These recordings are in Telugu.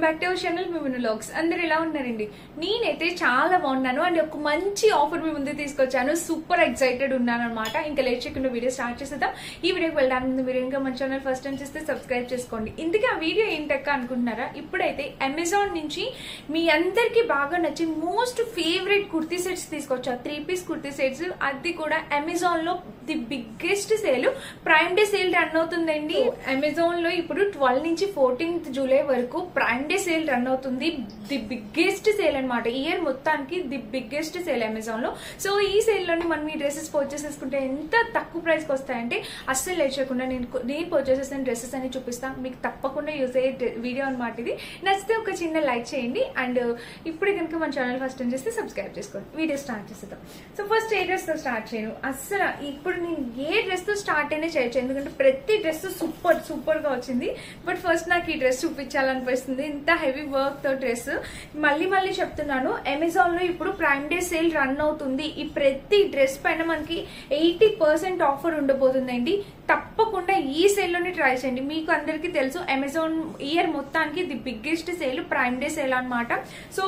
Welcome back to our channel మిమును వ్లాగ్స్. అందరు ఎలా ఉన్నారండి? నేనైతే చాలా బాగున్నాను అండ్ ఒక మంచి ఆఫర్ మీ ముందు తీసుకొచ్చాను. సూపర్ ఎక్సైటెడ్ ఉన్నాను అనమాట. ఇంకా లేట్ చేయకుండా వీడియో స్టార్ట్ చేసేద్దాం. ఈ వీడియోకి వెళ్ళడానికి ముందు మీరు ఇంకా మన ఛానల్ ఫస్ట్ టైం చేస్తే సబ్స్క్రైబ్ చేసుకోండి. ఇందుకే ఆ వీడియో ఏంటక్క అనుకుంటున్నారా? ఇప్పుడైతే అమెజాన్ నుంచి మీ అందరికి బాగా నచ్చి మోస్ట్ ఫేవరెట్ కుర్తీ సెట్స్ తీసుకొచ్చా. 3 పీస్ కుర్తీ సెట్స్, అది కూడా అమెజాన్ లో the biggest sale, prime day sale run అవుతుందండి. అమెజాన్ లో ఇప్పుడు 12 నుంచి 14th జూలై వరకు ప్రైమ్ డే సేల్ రన్ అవుతుంది. ది బిగ్గెస్ట్ సేల్ అనమాట. ఇయర్ మొత్తానికి ది బిగ్గెస్ట్ సేల్ అమెజాన్ లో. సో ఈ సేల్ లోని మనం ఈ డ్రెస్సెస్ పర్చేస్ చేసుకుంటే ఎంత తక్కువ ప్రైస్ కి వస్తాయంటే అస్సలు లేట్ చేయకుండా నేను పర్చేస్ చేసిన డ్రెస్సెస్ అని చూపిస్తాను. మీకు తప్పకుండా యూజ్ అయ్యే వీడియో అనమాట ఇది. నచ్చితే ఒక చిన్న లైక్ చేయండి అండ్ ఇప్పుడే కనుక మన ఛానల్ ఫస్ట్ టైం చేస్తే సబ్స్క్రైబ్ చేసుకోండి. వీడియో స్టార్ట్ చేసేద్దాం. సో ఫస్ట్ ఏ డ్రెస్ తో స్టార్ట్ చేయను. అస్సలు ఇప్పుడు నేను ఏ డ్రెస్ తో స్టార్ట్ అయినా చేయొచ్చు, ఎందుకంటే ప్రతి డ్రెస్ సూపర్ గా వచ్చింది. బట్ ఫస్ట్ నాకు ఈ డ్రెస్ చూపించాలనిపిస్తుంది. ఇంత హెవీ వర్క్ తో డ్రెస్. మళ్ళీ చెప్తున్నాను, అమెజాన్ లో ఇప్పుడు ప్రైమ్ డే సేల్ రన్ అవుతుంది. ఈ ప్రతి డ్రెస్ పైన మనకి 80% ఆఫర్ ఉండబోతుందండి. తప్పకుండా ఈ సేల్ లోనే ట్రై చేయండి. మీకు అందరికి తెలుసు అమెజాన్ ఇయర్ మొత్తానికి the biggest sale prime day sale అనమాట. సో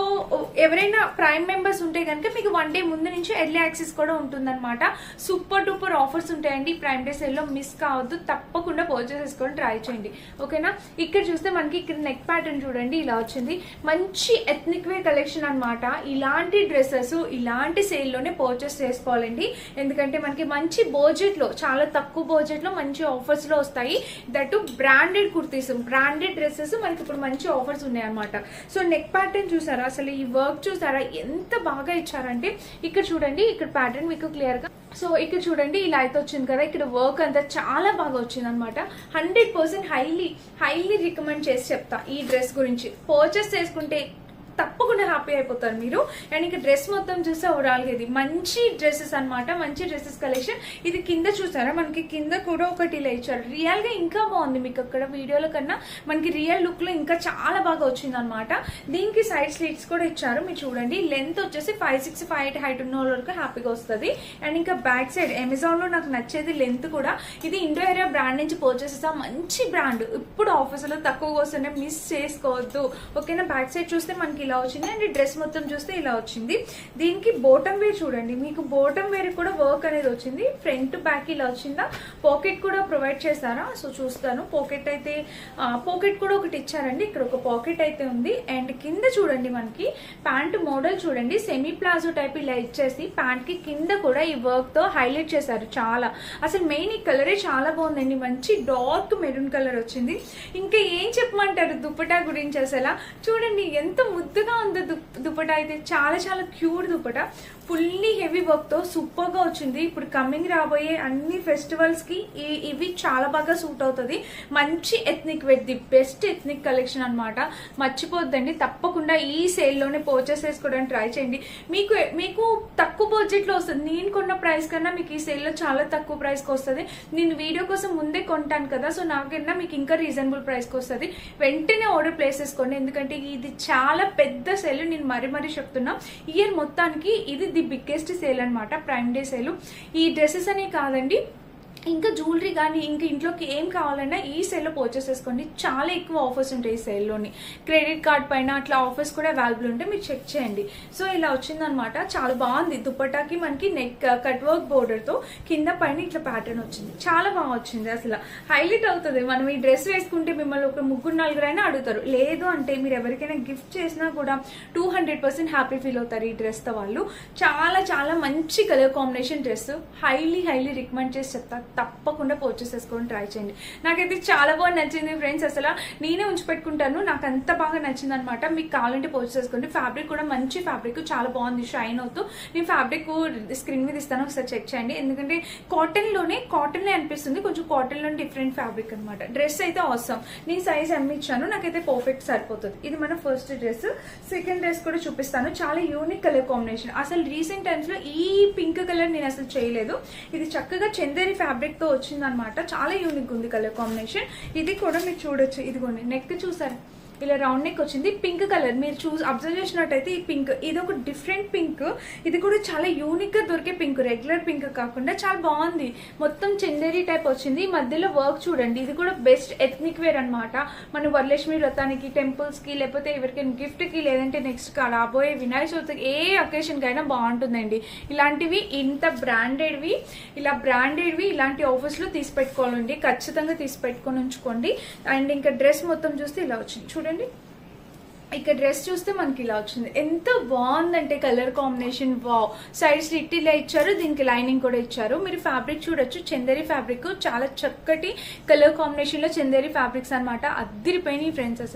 ఎవరైనా ప్రైమ్ మెంబర్స్ ఉంటే కనుక మీకు 1 డే ముందు నుంచి ఎర్లీ యాక్సెస్ కూడా ఉంటుందన్నమాట. సూపర్ డూపర్ ఆఫర్స్ ఉంటాయండి ప్రైమ్ డే సేల్ లో. మిస్ కావద్దు, తప్పకుండా పర్చేస్ చేసుకొని ట్రై చేయండి. ఓకేనా? ఇక్కడ చూస్తే మనకి ఇక్కడ నెక్ ప్యాటర్న్ చూడండి, ఇలా వచ్చింది. మంచి ఎథ్నిక్ వేర్ కలెక్షన్ అనమాట. ఇలాంటి డ్రెస్సెస్ ఇలాంటి సేల్ లోనే పర్చేస్ చేసుకోవాలండి. ఎందుకంటే మనకి మంచి బడ్జెట్ లో, చాలా తక్కువ బడ్జెట్ లో మంచి ఆఫర్స్ లో వస్తాయి. That branded kurtis, branded dresses మనకి ఇప్పుడు మంచి ఆఫర్స్ ఉన్నాయి అనమాట. సో నెక్ ప్యాటర్న్ చూసారా? అసలు ఈ వర్క్ చూసారా ఎంత బాగా ఇచ్చారంటే. ఇక్కడ చూడండి, ఇక్కడ ప్యాటర్న్ మీకు క్లియర్ గా. సో ఇక్కడ చూడండి, ఇలా అయితే వచ్చింది కదా. ఇక్కడ వర్క్ అంతా చాలా బాగా వచ్చింది అనమాట. 100% హైలీ రికమెండ్ చేసి చెప్తా ఈ డ్రెస్ గురించి. పర్చేస్ చేసుకుంటే తప్పకుండా హ్యాపీ అయిపోతారు మీరు. అండ్ ఇంకా డ్రెస్ మొత్తం చూస్తే ఓవరాల్ గా ఇది మంచి డ్రెస్సెస్ అనమాట. మంచి డ్రెస్సెస్ కలెక్షన్. ఇది కింద చూసారా? మనకి కింద కూడా ఒకటి ఇలా ఇచ్చారు. రియల్ గా ఇంకా బాగుంది. మీకు అక్కడ వీడియోల కన్నా మనకి రియల్ లుక్ లో ఇంకా చాలా బాగా వచ్చింది అనమాట. దీనికి సైడ్ స్లీట్స్ కూడా ఇచ్చారు. మీరు చూడండి, లెంత్ వచ్చేసి 5'6", 5'8" హైట్ ఉన్న వరకు హ్యాపీగా వస్తుంది. అండ్ ఇంకా బ్యాక్ సైడ్ అమెజాన్ లో నాకు నచ్చేది లెంత్ కూడా. ఇది ఇండో ఏరియా బ్రాండ్ నుంచి పర్చేస్ చేసా. మంచి బ్రాండ్. ఇప్పుడు ఆఫర్స్ లో తక్కువగా వస్తున్నాయి, మిస్ చేసుకోవద్దు. ఓకేనా? బ్యాక్ సైడ్ చూస్తే మనకి ఇలా వచ్చింది అండ్ డ్రెస్ మొత్తం చూస్తే ఇలా వచ్చింది. దీనికి బోటం వేర్ చూడండి, మీకు బోటం వేర్ కూడా వర్క్ అనేది వచ్చింది. ఫ్రంట్ బ్యాక్ ఇలా వచ్చిందా. పాకెట్ కూడా ప్రొవైడ్ చేస్తారా? సో చూస్తాను. పాకెట్ కూడా ఒకటి ఇచ్చారండి. ఇక్కడ ఒక పాకెట్ అయితే ఉంది. అండ్ కింద చూడండి, మనకి ప్యాంట్ మోడల్ చూడండి, సెమీ ప్లాజో టైప్ ఇలా ఇచ్చేసి ప్యాంట్ కి కింద కూడా ఈ వర్క్ తో హైలైట్ చేశారు. చాలా అసలు మెయిన్ ఈ కలరే చాలా బాగుందండి. మంచి డార్క్ మెరూన్ కలర్ వచ్చింది. ఇంకా ఏం చెప్పమంటారు దుపట్టా గురించి? అసలు చూడండి ఎంత ముద్దుగా ఉందో దుపట్టా అయితే. చాలా cute dupatta. Fully heavy work తో సూపర్ గా వచ్చింది. ఇప్పుడు కమింగ్ రాబోయే అన్ని ఫెస్టివల్స్ కి ఇవి చాలా బాగా సూట్ అవుతుంది. మంచి ethnic wear, the best ethnic collection అనమాట. మర్చిపోద్దండి, తప్పకుండా ఈ సేల్ లోనే పర్చేస్ చేసుకోవడానికి ట్రై చేయండి. మీకు తక్కువ బడ్జెట్ లో వస్తుంది. నేను కొన్న ప్రైస్ కన్నా మీకు ఈ సేల్ లో చాలా తక్కువ ప్రైస్ కి వస్తుంది. నేను వీడియో కోసం ముందే కొంటాను కదా, సో నాకన్నా మీకు ఇంకా రీజనబుల్ ప్రైస్ కి వస్తుంది. వెంటనే ఆర్డర్ ప్లేస్ చేసుకోండి, ఎందుకంటే ఇది చాలా పెద్ద సేల్. నేను మరీ చెప్తున్నా, ఇయర్ మొత్తానికి ఇది ది బిగ్గెస్ట్ సేల్ అనమాట, ప్రైమ్ డే సేల్. ఈ డ్రెస్సెస్ అనే కాదండి, ఇంకా జ్యువెలరీ కానీ ఇంకా ఇంట్లోకి ఏం కావాలన్నా ఈ సేల్ లో పర్చేస్ చేసుకోండి. చాలా ఎక్కువ ఆఫర్స్ ఉంటాయి ఈ సేల్ లోని. క్రెడిట్ కార్డ్ పైన అట్లా ఆఫర్స్ కూడా అవైలబుల్ ఉంటాయి, మీరు చెక్ చేయండి. సో ఇలా వచ్చిందనమాట. చాలా బాగుంది. దుపట్టాకి మనకి నెక్ కట్ వర్క్ బోర్డర్ తో కింద పైన ఇట్లా ప్యాటర్న్ వచ్చింది. చాలా బాగా వచ్చింది. అసలు హైలైట్ అవుతుంది. మనం ఈ డ్రెస్ వేసుకుంటే మిమ్మల్ని ఒక 3-4 అయినా అడుగుతారు. లేదు అంటే మీరు ఎవరికైనా గిఫ్ట్ చేసినా కూడా 200% హ్యాపీ ఫీల్ అవుతారు ఈ డ్రెస్ తో వాళ్ళు. చాలా మంచి colour combination dress. Highly recommend చేసి చెప్తా. తప్పకుండా పర్చేస్ చేసుకొని ట్రై చేయండి. నాకైతే చాలా బాగా నచ్చింది ఫ్రెండ్స్. అసలు నేనే ఉంచి పెట్టుకుంటాను, నాకు అంత బాగా నచ్చింది అనమాట. మీకు కావాలంటే పర్చేస్ చేసుకోండి. ఫ్యాబ్రిక్ కూడా మంచి ఫ్యాబ్రిక్, చాలా బాగుంది, షైన్ అవుతూ. నేను ఫ్యాబ్రిక్ స్క్రీన్ మీద ఇస్తాను, ఒకసారి చెక్ చేయండి. ఎందుకంటే కాటన్ లోనే అనిపిస్తుంది, కొంచెం కాటన్ లోనే డిఫరెంట్ ఫ్యాబ్రిక్ అనమాట. డ్రెస్ అయితే అవసరం. నేను సైజ్ అమ్మిచ్చాను, నాకైతే పర్ఫెక్ట్ సరిపోతుంది. ఇది మన ఫస్ట్ డ్రెస్. సెకండ్ డ్రెస్ కూడా చూపిస్తాను. చాలా యూనిక్ కలర్ కాంబినేషన్. అసలు రీసెంట్ టైమ్స్ లో ఈ పింక్ కలర్ నేను అసలు చేయలేదు. ఇది చక్కగా చందేరి ఫ్యాబ్రిక్ తో వచ్చింది అనమాట. చాలా యూనిక్ ఉంది కలర్ కాంబినేషన్. ఇది కూడా మీరు చూడొచ్చు. ఇదిగోండి, నెక్ చూసారు ఇలా రౌండ్ నెక్ వచ్చింది. పింక్ కలర్ మీరు అబ్జర్వ్ చేసినట్టయితే ఈ పింక్ ఇది ఒక డిఫరెంట్ పింక్. ఇది కూడా చాలా యూనిక్ గా దొరికే పింక్, రెగ్యులర్ పింక్ కాకుండా చాలా బాగుంది. మొత్తం చందేరి టైప్ వచ్చింది. మధ్యలో వర్క్ చూడండి. ఇది కూడా బెస్ట్ ఎథ్నిక్ వేర్ అనమాట. మన వరలక్ష్మి వ్రతానికి, టెంపుల్స్ కి, లేకపోతే ఎవరికైనా గిఫ్ట్ కి, లేదంటే నెక్స్ట్ రాబోయే వినాయక చవితికి ఏ అకేషన్ కి అయినా బాగుంటుందండి. ఇలాంటివి ఇంత బ్రాండెడ్వి, ఇలాంటి ఆఫర్స్ లో తీసి పెట్టుకోవాలండి. ఖచ్చితంగా తీసి పెట్టుకొని ఉంచుకోండి. అండ్ ఇంకా డ్రెస్ మొత్తం చూస్తే ఇలా వచ్చింది చూడండి. ఇక్కడ డ్రెస్ చూస్తే మనకి ఇలా వచ్చింది. ఎంత బాగుందంటే colour combination, wow. Side slit ఇలా ఇచ్చారు, దీనికి లైనింగ్ కూడా ఇచ్చారు. మీరు ఫ్యాబ్రిక్ చూడొచ్చు, చందేరి ఫ్యాబ్రిక్. చాలా చక్కటి కలర్ కాంబినేషన్ లో చందేరి ఫ్యాబ్రిక్స్ అనమాట. అద్దరిపోయినాయి ఫ్రెండ్స్.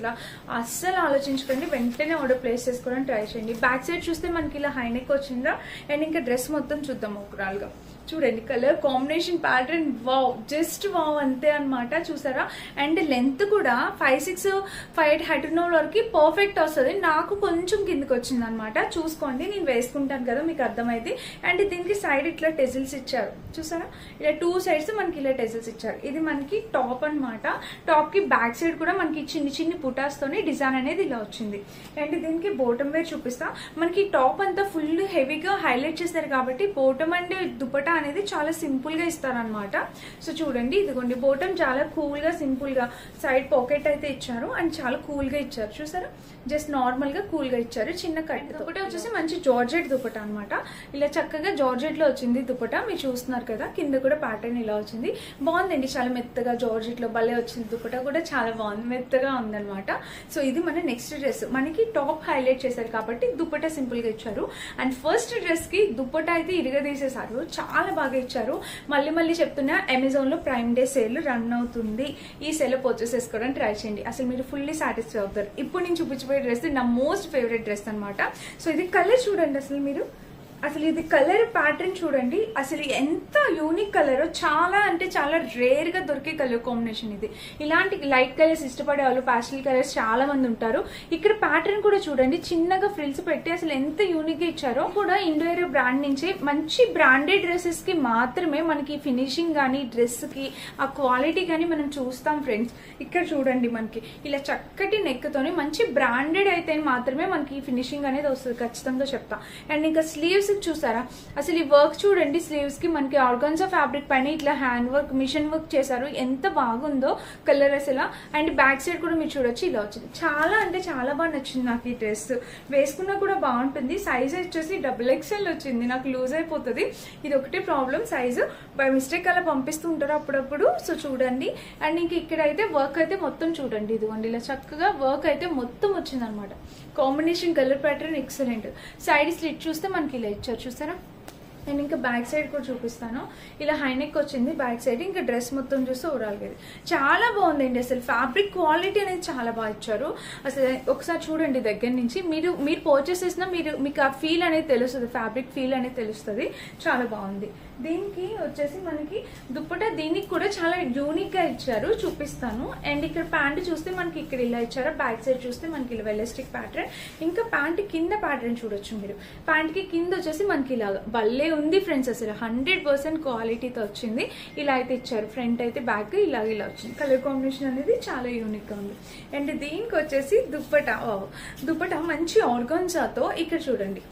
అస్సలు ఆలోచించుకోండి, వెంటనే ఆర్డర్ ప్లేస్ చేసుకోవడానికి ట్రై చేయండి. బ్యాక్ సైడ్ చూస్తే మనకి ఇలా హైనెక్ వచ్చిందా. అండ్ ఇంకా డ్రెస్ మొత్తం చూద్దాం ఓవరాల్ గా. చూడండి colour combination, pattern, wow, just wow అంతే అనమాట. చూసారా. అండ్ లెంత్ కూడా 5'6", 5'8" హైట్ ఉన్న వరకు పర్ఫెక్ట్ వస్తుంది. నాకు కొంచెం కిందకి వచ్చింది అనమాట. చూసుకోండి, నేను వేసుకుంటాను కదా, మీకు అర్థమైంది. అండ్ దీనికి సైడ్ ఇట్లా టెజిల్స్ ఇచ్చారు చూసారా. ఇలా 2 సైడ్స్ మనకి ఇలా టెజిల్స్ ఇచ్చారు. ఇది మనకి టాప్ అనమాట. టాప్ కి బ్యాక్ సైడ్ కూడా మనకి చిన్ని చిన్ని పుటాస్ తోని డిజైన్ అనేది ఇలా వచ్చింది. అండ్ దీనికి బోటం వేర్ చూపిస్తా. మనకి టాప్ అంతా ఫుల్ హెవీగా హైలైట్ చేస్తారు కాబట్టి బోటం అండ్ దుపట్టా అనేది చాలా సింపుల్ గా ఇస్తారనమాట. సో చూడండి, ఇదిగోండి బోటం చాలా కూల్ గా, సింపుల్ గా సైడ్ పాకెట్ అయితే ఇచ్చారు. అండ్ చాలా కూల్ గా ఇచ్చారు చూసారా. జస్ట్ నార్మల్ గా కూల్ గా ఇచ్చారు. చిన్న కట్ దుపట్టా వచ్చేసి మంచి జార్జెట్ దుపట్టా అనమాట. ఇలా చక్కగా జార్జెట్ లో వచ్చింది దుపట్టా. మీరు చూస్తున్నారు కదా, కింద కూడా ప్యాటర్న్ ఇలా వచ్చింది. బాగుందండి, చాలా మెత్తగా జార్జెట్ లో భలే వచ్చింది. దుపట్టా కూడా చాలా బాగుంది, మెత్తగా ఉందన్నమాట. సో ఇది మన నెక్స్ట్ డ్రెస్. మనకి టాప్ హైలైట్ చేశారు కాబట్టి దుపట్టా సింపుల్ గా ఇచ్చారు. అండ్ ఫస్ట్ డ్రెస్ కి దుపట్టా అయితే ఇరగదీసేసారు, చాలా బాగా ఇచ్చారు. మళ్ళీ చెప్తున్నా, అమెజాన్ లో ప్రైమ్ డే సేల్ రన్ అవుతుంది. ఈ సేల్ పర్చేస్ చేసుకోవడానికి ట్రై చేయండి. అసలు మీరు ఫుల్లీ సాటిస్ఫై అవుతారు. ఇప్పుడు నేను చూపించబోయే డ్రెస్ నా మోస్ట్ ఫేవరెట్ డ్రెస్ అనమాట. సో ఇది కలర్ చూడండి. అసలు ఇది కలర్ ప్యాటర్న్ చూడండి. అసలు ఎంత యూనిక్ కలర్, చాలా అంటే చాలా రేర్ గా దొరికే కలర్ కాంబినేషన్ ఇది. ఇలాంటి లైట్ కలర్స్ ఇష్టపడే వాళ్ళు, ప్యాస్టల్ కలర్స్ చాలా మంది ఉంటారు. ఇక్కడ ప్యాటర్న్ కూడా చూడండి, చిన్నగా ఫ్రిల్స్ పెట్టి అసలు ఎంత యూనిక్ గా ఇచ్చారో. కూడా ఇండోర్ బ్రాండ్ నుంచి మంచి బ్రాండెడ్ డ్రెస్సెస్ కి మాత్రమే మనకి ఫినిషింగ్ గానీ, డ్రెస్ కి ఆ క్వాలిటీ గానీ మనం చూస్తాం ఫ్రెండ్స్. ఇక్కడ చూడండి, మనకి ఇలా చక్కటి నెక్ తోని మంచి బ్రాండెడ్ అయితే మాత్రమే మనకి ఫినిషింగ్ అనేది వస్తుంది, ఖచ్చితంగా చెప్తా. అండ్ ఇంకా స్లీవ్స్ చూసారా. అసలు ఈ వర్క్ చూడండి. స్లీవ్స్ కి మనకి ఆర్గాన్జా ఫ్యాబ్రిక్ పైన ఇట్లా హ్యాండ్ వర్క్, మిషన్ వర్క్ చేశారు. ఎంత బాగుందో కలర్ అసలు. అండ్ బ్యాక్ సైడ్ కూడా మీరు చూడొచ్చు, ఇలా వచ్చింది. చాలా అంటే చాలా బాగా నచ్చింది నాకు ఈ డ్రెస్. వేసుకున్నా కూడా బాగుంటుంది. సైజ్ వచ్చేసి XXL వచ్చింది. నాకు లూజ్ అయిపోతుంది, ఇది ఒకటే ప్రాబ్లం. సైజు బై మిస్టేక్ అలా పంపిస్తూ ఉంటారు అప్పుడప్పుడు. సో చూడండి. అండ్ ఇంక ఇక్కడ అయితే వర్క్ అయితే మొత్తం చూడండి. ఇదిగోండి ఇలా చక్కగా వర్క్ అయితే మొత్తం వచ్చింది అనమాట. Combination colour pattern excellent. Side slit చూస్తే మనకి ఇలా ఇచ్చారు చూసారా. నేను ఇంకా బ్యాక్ సైడ్ కూడా చూపిస్తాను. ఇలా హైనెక్ వచ్చింది బ్యాక్ సైడ్. ఇంకా డ్రెస్ మొత్తం చూస్తే ఓవరాల్ గా చాలా బాగుందండి. అసలు ఫ్యాబ్రిక్ క్వాలిటీ అనేది చాలా బాగా ఇచ్చారు. అసలు ఒకసారి చూడండి దగ్గర నుంచి. మీరు పర్చేస్ చేసినా మీకు ఆ ఫీల్ అనేది తెలుస్తుంది, ఫ్యాబ్రిక్ ఫీల్ అనేది తెలుస్తుంది. చాలా బాగుంది. దీనికి వచ్చేసి మనకి దుప్పటా, దీనికి కూడా చాలా యూనిక్ గా ఇచ్చారు, చూపిస్తాను. అండ్ ఇక్కడ ప్యాంట్ చూస్తే మనకి ఇక్కడ ఇలా ఇచ్చారు. బ్యాక్ సైడ్ చూస్తే మనకి ఇలా ఎలాస్టిక్ ప్యాటర్న్. ఇంకా ప్యాంట్ కింద ప్యాటర్న్ చూడొచ్చు మీరు. ప్యాంట్ కి కింద వచ్చేసి మనకి ఇలాగా భలే ఉంది ఫ్రెండ్స్. అసలు 100% క్వాలిటీతో వచ్చింది. ఇలా అయితే ఇచ్చారు. ఫ్రంట్ అయితే బ్యాక్ ఇలా వచ్చింది. కలర్ కాంబినేషన్ అనేది చాలా యూనిక్ గా ఉంది. అండ్ దీనికి వచ్చేసి దుప్పటా మంచి ఆర్గాన్జాతో. ఇక్కడ చూడండి,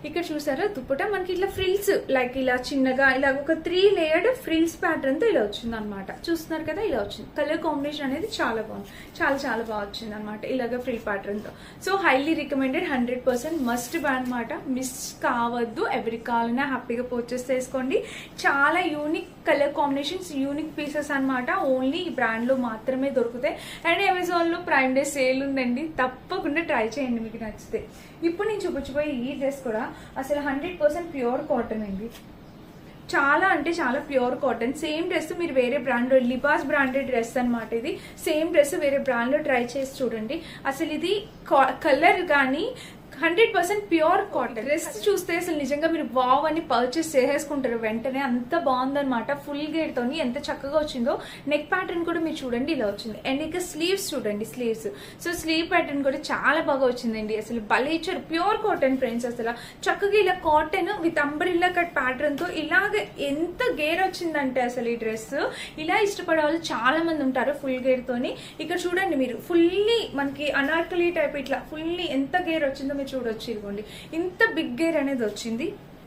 ఇక్కడ చూసారా దుపట్టా మనకి ఇట్లా ఫ్రిల్స్ లైక్ ఇలా చిన్నగా ఇలా ఒక 3 లేయర్డ్ ఫ్రిల్స్ ప్యాటర్న్ తో ఇలా వచ్చింది అనమాట. చూస్తున్నారు కదా, ఇలా వచ్చింది. కలర్ కాంబినేషన్ అనేది చాలా బాగుంది, చాలా చాలా బాగా వచ్చింది అనమాట ఇలాగ ఫ్రిల్ ప్యాటర్న్ తో. So highly recommended, 100% must by అనమాట. మిస్ కావద్దు. ఎవరికి కావాలన్నా హ్యాపీగా పర్చేస్ చేసుకోండి. చాలా unique colour combinations, unique pieces అనమాట. ఓన్లీ ఈ బ్రాండ్ లో మాత్రమే దొరుకుతాయి. అండ్ అమెజాన్ లో ప్రైమ్ డే సేల్ ఉందండి, తప్పకుండా ట్రై చేయండి మీకు నచ్చితే. ఇప్పుడు నేను చూపించబోయే ఈ డ్రెస్ కూడా అసలు 100% ప్యూర్ కాటన్ అండి. చాలా అంటే చాలా ప్యూర్ కాటన్. సేమ్ డ్రెస్ మీరు వేరే బ్రాండ్, లిబాస్ బ్రాండెడ్ డ్రెస్ అనమాట ఇది. సేమ్ డ్రెస్ వేరే బ్రాండ్ లో ట్రై చేసి చూడండి. అసలు ఇది కలర్ కానీ 100% ప్యూర్ కాటన్. డ్రెస్ చూస్తే అసలు నిజంగా మీరు వావ్ అని పర్చేస్ చేసేసుకుంటారు వెంటనే, అంత బాగుందన్నమాట. ఫుల్ గేర్ తోని ఎంత చక్కగా వచ్చిందో. నెక్ ప్యాటర్న్ కూడా మీరు చూడండి ఇలా వచ్చింది. అండ్ ఇక స్లీవ్స్ చూడండి, స్లీవ్స్. సో స్లీవ్ ప్యాటర్న్ కూడా చాలా బాగా వచ్చిందండి. అసలు భలే ఇచ్చారు. Pure cotton friends. అసలు చక్కగా ఇలా cotton with umbrella cut pattern తో ఇలాగ ఎంత గేర్ వచ్చిందంటే అసలు ఈ డ్రెస్ ఇలా ఇష్టపడే వాళ్ళు చాలా మంది ఉంటారు ఫుల్ గేర్ తోని. ఇక్కడ చూడండి మీరు ఫుల్లీ మనకి అనార్కలి టైప్ ఇట్లా ఫుల్లీ ఎంత గేర్ వచ్చిందో మీరు చూడొచ్చు. ఇదిగోండి ఇంత బిగ్ గేర్ అనేది వచ్చింది.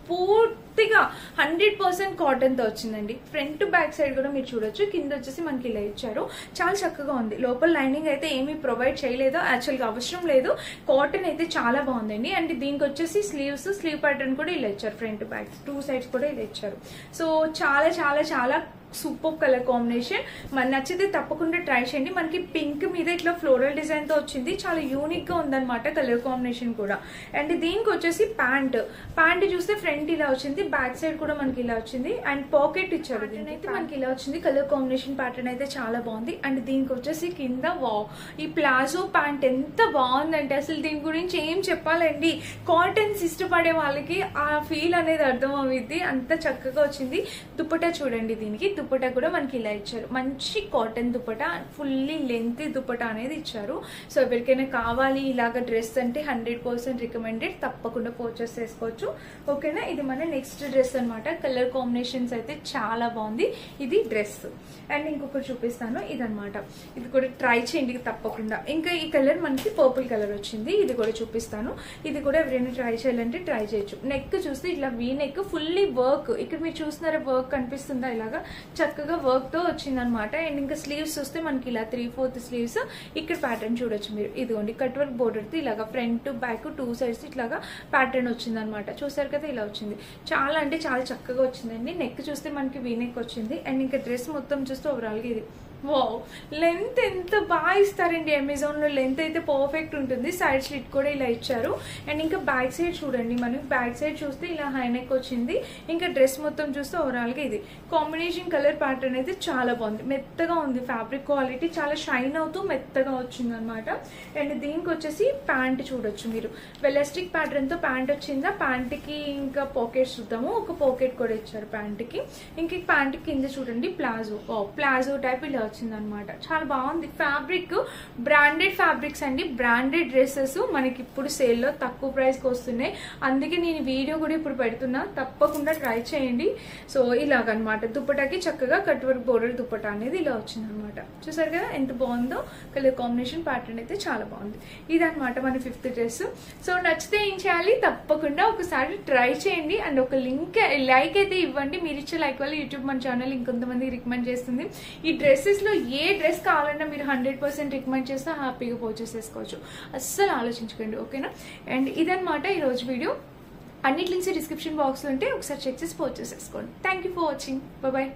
పూర్తిగా 100% కాటన్ తో వచ్చిందండి. ఫ్రంట్ బ్యాక్ సైడ్ కూడా మీరు చూడొచ్చు. కింద వచ్చేసి మనకి ఇలా ఇచ్చారు. చాలా చక్కగా ఉంది. లోపల లైనింగ్ అయితే ఏమీ ప్రొవైడ్ చేయలేదు, యాక్చువల్ గా అవసరం లేదు. కాటన్ అయితే చాలా బాగుందండి. అండ్ దీనికి వచ్చేసి స్లీవ్ ప్యాటర్న్ కూడా ఇలా ఇచ్చారు. ఫ్రంట్ బ్యాక్ 2 సైడ్స్ కూడా ఇలా ఇచ్చారు. సో చాలా చాలా చాలా సూపర్ కలర్ కాంబినేషన్. మన నచ్చితే తప్పకుండా ట్రై చేయండి. మనకి పింక్ మీద ఇట్లా ఫ్లోరల్ డిజైన్ తో వచ్చింది. చాలా యూనిక్ గా ఉందన్నమాట కలర్ కాంబినేషన్ కూడా. అండ్ దీనికి వచ్చేసి ప్యాంట్ చూస్తే ఫ్రంట్ ఇలా వచ్చింది, బ్యాక్ సైడ్ కూడా మనకి ఇలా వచ్చింది. అండ్ పాకెట్ ఇచ్చారు. దీనైతే మనకి ఇలా వచ్చింది. కలర్ కాంబినేషన్ ప్యాటర్న్ అయితే చాలా బాగుంది. అండ్ దీనికి వచ్చేసి కింద వావ్ ఈ ప్లాజో ప్యాంట్ ఎంత బాగుందంటే అసలు దీని గురించి ఏం చెప్పాలండి. కాటన్స్ ఇష్టపడే వాళ్ళకి ఆ ఫీల్ అనేది అర్థం అవుద్ది. అంత చక్కగా వచ్చింది. దుపట్టా చూడండి. దీనికి దుపట్టా కూడా మనకి ఇలా ఇచ్చారు. మంచి cotton dupatta, fully length dupatta అనేది ఇచ్చారు. సో ఎవరికైనా కావాలి ఇలాగ డ్రెస్ అంటే 100% రికమెండెడ్. తప్పకుండా పర్చేస్ చేసుకోవచ్చు. ఓకేనా. ఇది మన నెక్స్ట్ డ్రెస్ అనమాట. కలర్ కాంబినేషన్స్ అయితే చాలా బాగుంది. ఇది డ్రెస్. అండ్ ఇంకొకటి చూపిస్తాను. ఇదనమాట. ఇది కూడా ట్రై చేయండి తప్పకుండా. ఇంకా ఈ కలర్ మనకి పర్పుల్ కలర్ వచ్చింది. ఇది కూడా చూపిస్తాను. ఇది కూడా ఎవరైనా ట్రై చేయాలంటే ట్రై చేయొచ్చు. నెక్ చూస్తే ఇట్లా వీ నెక్ ఫుల్లీ వర్క్. ఇక్కడ మీరు చూస్తున్నారా వర్క్ కనిపిస్తుందా? ఇలాగా చక్కగా వర్క్ తో వచ్చింది అనమాట. అండ్ ఇంకా స్లీవ్స్ చూస్తే మనకి ఇలా 3/4 స్లీవ్స్. ఇక్కడ ప్యాటర్న్ చూడొచ్చు మీరు. ఇదిగోండి కట్ వర్క్ బోర్డర్ తో ఇలాగా ఫ్రంట్ బ్యాక్ 2 సైడ్స్ ఇట్లాగా ప్యాటర్న్ వచ్చింది అనమాట. చూసారు కదా ఇలా వచ్చింది. చాలా అంటే చాలా చక్కగా వచ్చిందండి. నెక్ చూస్తే మనకి వీ నెక్ వచ్చింది. అండ్ ఇంకా డ్రెస్ మొత్తం చూస్తే ఓవరాల్ గా ఇది వావ్ లెంత్ ఎంత బాగా ఇస్తారండి. అమెజాన్ లో లెంత్ అయితే పర్ఫెక్ట్ ఉంటుంది. సైడ్ స్లిట్ కూడా ఇలా ఇచ్చారు. అండ్ ఇంకా బ్యాక్ సైడ్ చూడండి. మనకి బ్యాక్ సైడ్ చూస్తే ఇలా హై నెక్ వచ్చింది. ఇంకా డ్రెస్ మొత్తం చూస్తే ఓవరాల్ గా ఇది కాంబినేషన్ కలర్ ప్యాటర్న్ అయితే చాలా బాగుంది. మెత్తగా ఉంది. ఫ్యాబ్రిక్ క్వాలిటీ చాలా షైన్ అవుతూ మెత్తగా వచ్చింది అనమాట. అండ్ దీనికి వచ్చేసి ప్యాంట్ చూడొచ్చు మీరు. వెలాస్టిక్ ప్యాటర్న్ తో ప్యాంట్ వచ్చిందా. ప్యాంట్ కి ఇంకా పాకెట్స్ చూద్దాము. ఒక పాకెట్ కూడా ఇచ్చారు ప్యాంట్ కి. ఇంక ప్యాంట్ కింద చూడండి ప్లాజో టైప్ ఇలా వచ్చిందనమాట. చాలా బాగుంది. ఫ్యాబ్రిక్ బ్రాండెడ్ ఫ్యాబ్రిక్స్ అండి. బ్రాండెడ్ డ్రెస్సెస్ మనకి ఇప్పుడు సేల్ లో తక్కువ ప్రైస్ కి వస్తున్నాయి. అందుకే నేను వీడియో కూడా ఇప్పుడు పెడుతున్నా. తప్పకుండా ట్రై చేయండి. సో ఇలాగనమాట. దుపట్టాకి చక్కగా కట్ వర్క్ బోర్డర్ దుపట్టా అనేది ఇలా వచ్చింది అనమాట. చూసారు కదా ఎంత బాగుందో. కలర్ కాంబినేషన్ ప్యాటర్న్ అయితే చాలా బాగుంది. ఇదనమాట మన 5th డ్రెస్. సో నచ్చితే ఏం చేయాలి, తప్పకుండా ఒకసారి ట్రై చేయండి. అండ్ ఒక లైక్ అయితే ఇవ్వండి. మీరు ఇచ్చే లైక్ వల్ల యూట్యూబ్ మన ఛానల్ ఇంకొంతమంది రికమెండ్ చేస్తుంది. ఈ డ్రెస్సెస్ లో ఏ డ్రెస్ కావాలన్నా మీరు 100% రికమెండ్ చేస్తే హ్యాపీగా పర్చేస్ చేసుకోవచ్చు. అస్సలు ఆలోచించకండి. ఓకేనా. అండ్ ఇదనమాట ఈరోజు వీడియో. అన్నిటి లింక్స్ డిస్క్రిప్షన్ బాక్స్ లో ఉంటే ఒకసారి చెక్ చేసి పర్చేస్ చేసుకోండి. Thank you for watching. Bye.